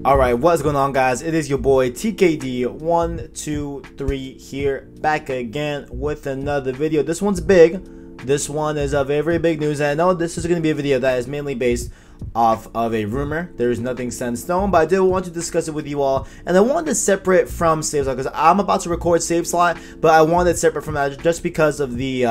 Alright, what's going on, guys? It is your boy TKD123 here, back again with another video. This one's big. This one is a very big news, and I know this is going to be a video that is mainly based off of a rumor. There is nothing set in stone, but I did want to discuss it with you all, and I wanted to separate from Save Slot because I'm about to record Save Slot, but I wanted it separate from that just because of the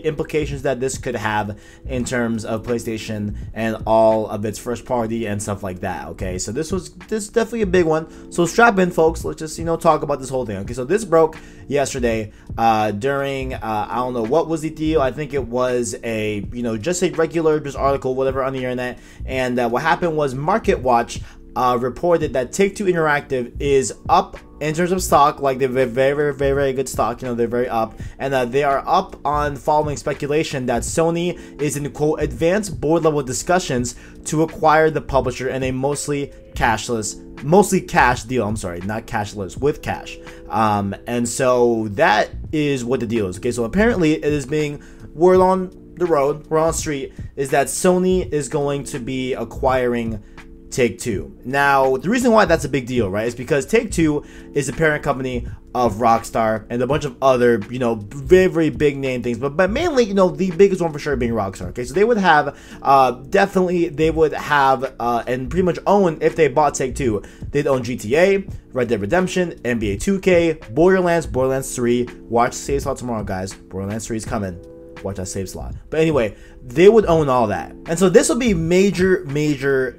implications that this could have in terms of PlayStation and all of its first party and stuff like that. Okay, so this is definitely a big one. So strap in, folks. Let's just talk about this whole thing. Okay, so this broke yesterday during I don't know what was the deal. I think it was a just a regular article, whatever, on the internet. And what happened was Market Watch reported that Take-Two Interactive is up in terms of stock. Like, they're very good stock. They're very up, and they are up on following speculation that Sony is in, quote, advanced board level discussions to acquire the publisher in a mostly cash deal. I'm sorry, not cashless, with cash. And so that is what the deal is. Okay, so apparently it is being word on the road, we're on the street, is that Sony is going to be acquiring Take-Two. Now, the reason why that's a big deal, right, is because Take-Two is the parent company of Rockstar and a bunch of other, very big name things, but mainly, the biggest one for sure being Rockstar. Okay, so they would have, definitely, they would have, and pretty much own, if they bought Take-Two, they'd own GTA, Red Dead Redemption, NBA 2K, Borderlands 3. Watch Save Slot tomorrow, guys. Borderlands 3 is coming. Watch that Save Slot. But anyway, they would own all that. And so this will be major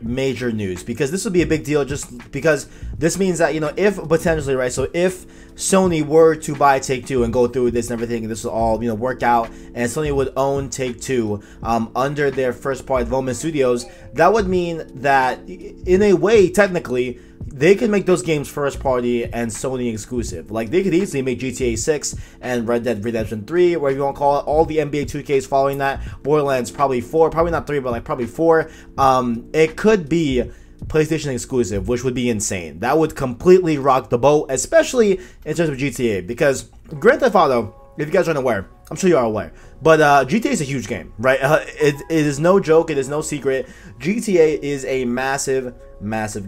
news, because this will be a big deal, just because this means that, if potentially, right, so if Sony were to buy Take-Two and go through with this and everything, and this will all, work out, and Sony would own Take-Two under their first party development studios, that would mean that, in a way, technically, they could make those games first party and Sony exclusive. Like, they could easily make GTA 6 and Red Dead Redemption 3, whatever you want to call it, all the NBA 2Ks following that, Borderlands probably 4, probably not 3, but like probably 4. It could be PlayStation exclusive, which would be insane. That would completely rock the boat, especially in terms of GTA, because Grand Theft Auto, if you guys aren't aware, I'm sure you are aware, but GTA is a huge game, right? It is no joke. It is no secret. GTA is a massive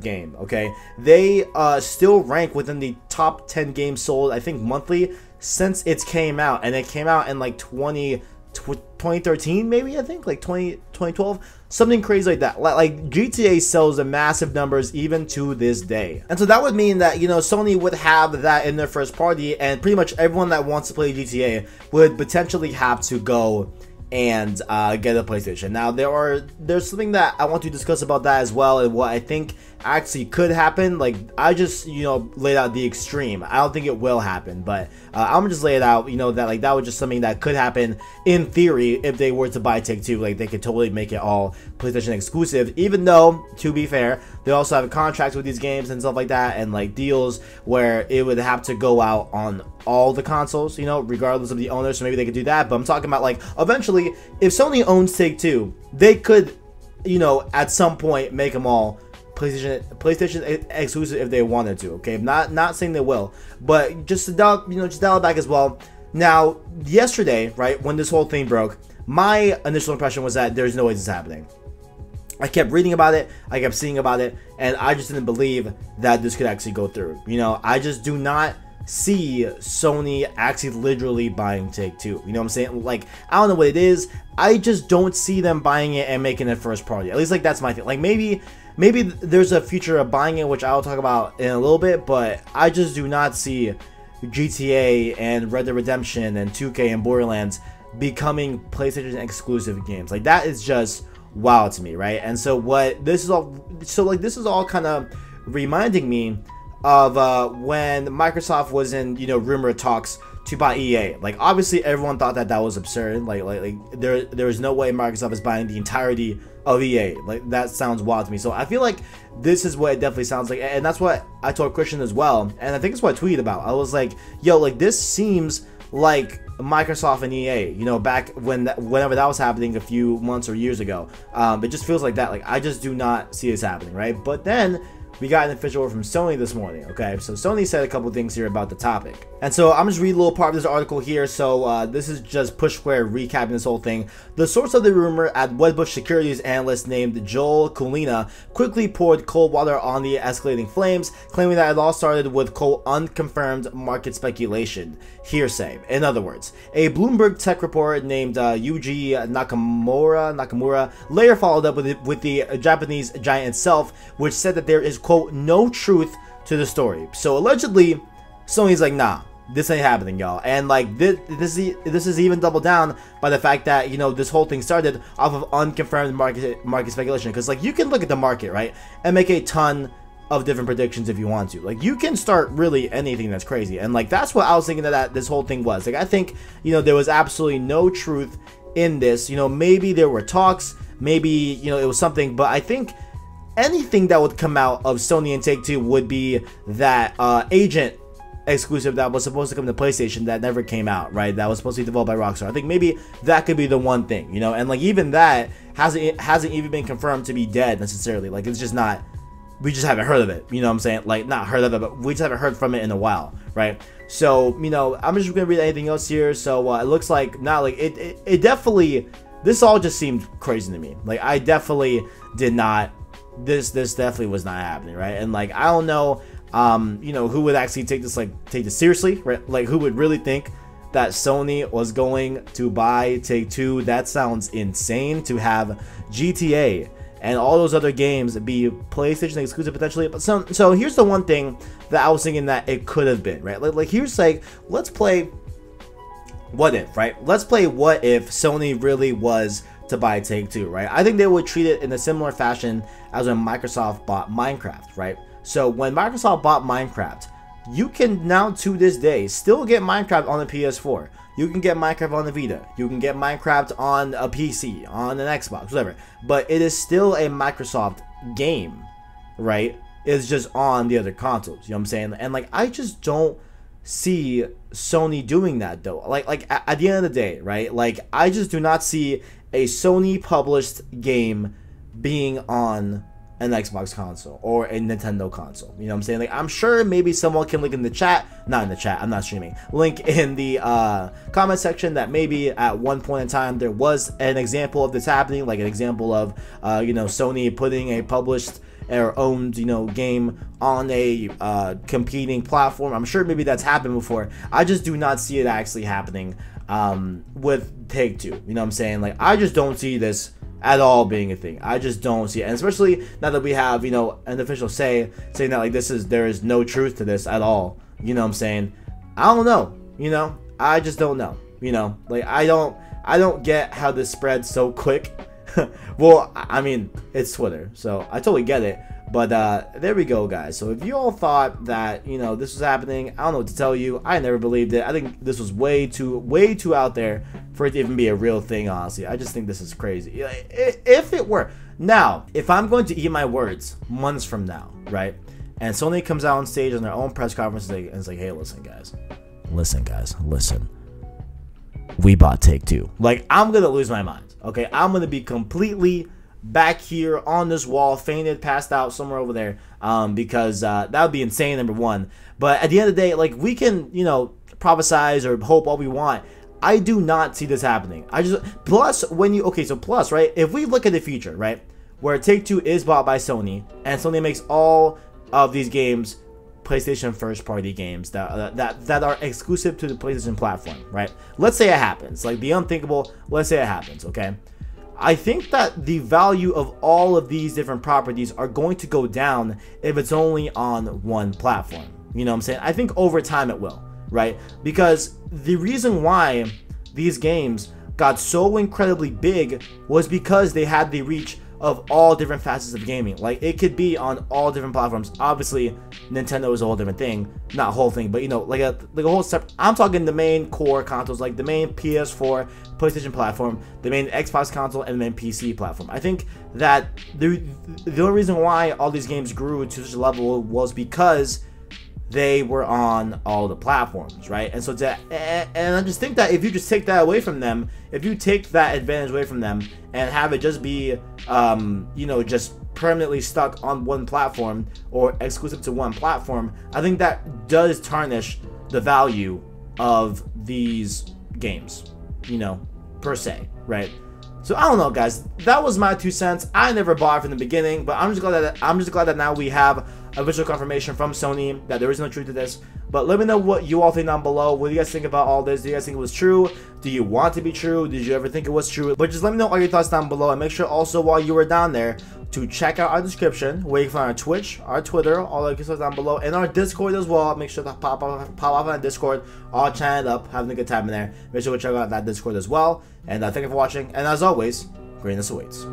game, okay? They still rank within the top 10 games sold, I think, monthly since it came out, and it came out in like 2013, maybe, I think, like 2012, something crazy like that. Like, GTA sells a massive numbers even to this day. And so that would mean that, Sony would have that in their first party, and pretty much everyone that wants to play GTA would potentially have to go and get a PlayStation. Now, there's something that I want to discuss about that as well, and what I think actually could happen. Like, I just laid out the extreme. I don't think it will happen, but I'm gonna just lay it out, that like that was just something that could happen in theory if they were to buy Take-Two. Like, they could totally make it all PlayStation exclusive, even though, to be fair, they also have contracts with these games and stuff like that, and like deals where it would have to go out on all the consoles, regardless of the owner. So maybe they could do that, but I'm talking about, like, eventually, if Sony owns Take-Two, they could, at some point make them all PlayStation exclusive if they wanted to. Okay, not saying they will, but just to dial it back as well. Now, yesterday, right, when this whole thing broke, my initial impression was that there's no way this is happening. I kept reading about it, I kept seeing about it, and I just didn't believe that this could actually go through. I just do not see Sony actually literally buying Take-Two. You know what I'm saying? Like, I don't know what it is. I just don't see them buying it and making it first party. At least, like, that's my thing. Like, maybe there's a future of buying it, which I'll talk about in a little bit, but I just do not see GTA and Red Dead Redemption and 2K and Borderlands becoming PlayStation exclusive games. Like, that is just wild to me, right? And so this is all kind of reminding me of when Microsoft was in rumor talks to buy EA. Like, obviously everyone thought that was absurd. Like there is no way Microsoft is buying the entirety of EA. Like, that sounds wild to me. So I feel like this is what it definitely sounds like, and that's what I told Christian as well, and I think it's what I tweeted about. I was like, yo, like, this seems like Microsoft and EA, back whenever that was happening a few months or years ago. It just feels like that. Like, I just do not see this happening, right? But then we got an official word from Sony this morning, okay? So Sony said a couple things here about the topic. And so I'm just reading a little part of this article here. So this is just Push Square recapping this whole thing. The source of the rumor at Wedbush Securities analyst named Joel Kulina quickly poured cold water on the escalating flames, claiming that it all started with, quote, unconfirmed market speculation. Hearsay. In other words, a Bloomberg tech reporter named Yuji Nakamura later followed up with the Japanese giant itself, which said that there is, quote, no truth to the story. So allegedly, Sony's like, nah, this ain't happening, y'all. And like this is even doubled down by the fact that, you know, this whole thing started off of unconfirmed market speculation. Because like you can look at the market, right, and make a ton of different predictions if you want to. Like you can start really anything that's crazy, and like that's what I was thinking that this whole thing was. Like I think, you know, there was absolutely no truth in this. You know, maybe there were talks, maybe, you know, it was something, but I think anything that would come out of Sony and Take-Two would be that Agent exclusive that was supposed to come to PlayStation that never came out, right? That was supposed to be developed by Rockstar. I think maybe that could be the one thing, you know, and like even that hasn't even been confirmed to be dead necessarily. Like it's just not. We just haven't heard of it, you know what I'm saying? Like, not heard of it, but we just haven't heard from it in a while, right? So, you know, I'm just gonna read anything else here. So, it looks like, not like, it definitely, this all just seemed crazy to me. Like, I definitely did not, this definitely was not happening, right? And, like, I don't know, you know, who would actually take this seriously, right? Like, who would really think that Sony was going to buy Take-Two? That sounds insane, to have GTA and all those other games be PlayStation exclusive potentially. But so here's the one thing that I was thinking that it could have been, right? Like here's like, let's play what if, right? Let's play what if Sony really was to buy Take-Two, right? I think they would treat it in a similar fashion as when Microsoft bought Minecraft, right? So when Microsoft bought Minecraft, you can now to this day still get Minecraft on the PS4. You can get Minecraft on the Vita. You can get Minecraft on a PC, on an Xbox, whatever. But it is still a Microsoft game, right? It's just on the other consoles. You know what I'm saying? And like, I just don't see Sony doing that though. Like at the end of the day, right? Like, I just do not see a Sony published game being on an Xbox console or a Nintendo console. You know what I'm saying? Like, I'm sure maybe someone can link in the chat, not in the chat, I'm not streaming, link in the comment section that maybe at one point in time there was an example of this happening, like an example of you know, Sony putting a published or owned, you know, game on a competing platform. I'm sure maybe that's happened before. I just do not see it actually happening with Take-Two. You know what I'm saying? Like, I just don't see this at all being a thing. I just don't see it, and especially now that we have, you know, an official saying that like there is no truth to this at all. You know what I'm saying? I don't know. You know, I just don't know. You know, like I don't get how this spread so quick. Well, I mean, it's Twitter, so I totally get it. But there we go, guys. So if you all thought that, you know, this was happening, I don't know what to tell you. I never believed it. I think this was way too out there for it to even be a real thing, honestly. I just think this is crazy. If it were. Now, if I'm going to eat my words months from now, right, and Sony comes out on stage on their own press conference and it's like, hey, listen, guys. Listen. We bought Take-Two. Like, I'm going to lose my mind, okay? I'm going to be completely back here on this wall, fainted, passed out somewhere over there, because that would be insane, number one. But at the end of the day, like, we can, you know, prophesize or hope all we want. I do not see this happening. Plus, right, if we look at the future, right, where Take-Two is bought by Sony, and Sony makes all of these games PlayStation first-party games that are exclusive to the PlayStation platform, right? Let's say it happens, like the unthinkable. Let's say it happens, okay? I think that the value of all of these different properties are going to go down if it's only on one platform. You know what I'm saying? I think over time it will, right? Because the reason why these games got so incredibly big was because they had the reach of all different facets of gaming. Like, it could be on all different platforms. Obviously, Nintendo is a whole different thing. Not a whole thing, but, you know, like a whole separate. I'm talking the main core consoles, like the main PS4, PlayStation platform, the main Xbox console, and the main PC platform. I think that the only reason why all these games grew to such a level was because they were on all the platforms, right? And so and I just think that if you just take that away from them, if you take that advantage away from them and have it just be, you know, just permanently stuck on one platform or exclusive to one platform, I think that does tarnish the value of these games, you know, per se, right? So I don't know, guys. That was my 2 cents. I never bought it from the beginning, but I'm just glad that now we have official confirmation from Sony that there is no truth to this. But let me know what you all think down below. What do you guys think about all this? Do you guys think it was true? Do you want it to be true? Did you ever think it was true? But just let me know all your thoughts down below, and make sure also while you were down there to check out our description where you can find our Twitch, our Twitter, all the stuff down below, and our Discord as well. Make sure to pop off on the Discord, all chatting up, having a good time in there. Make sure to check out that Discord as well. And thank you for watching, and as always, greatness awaits.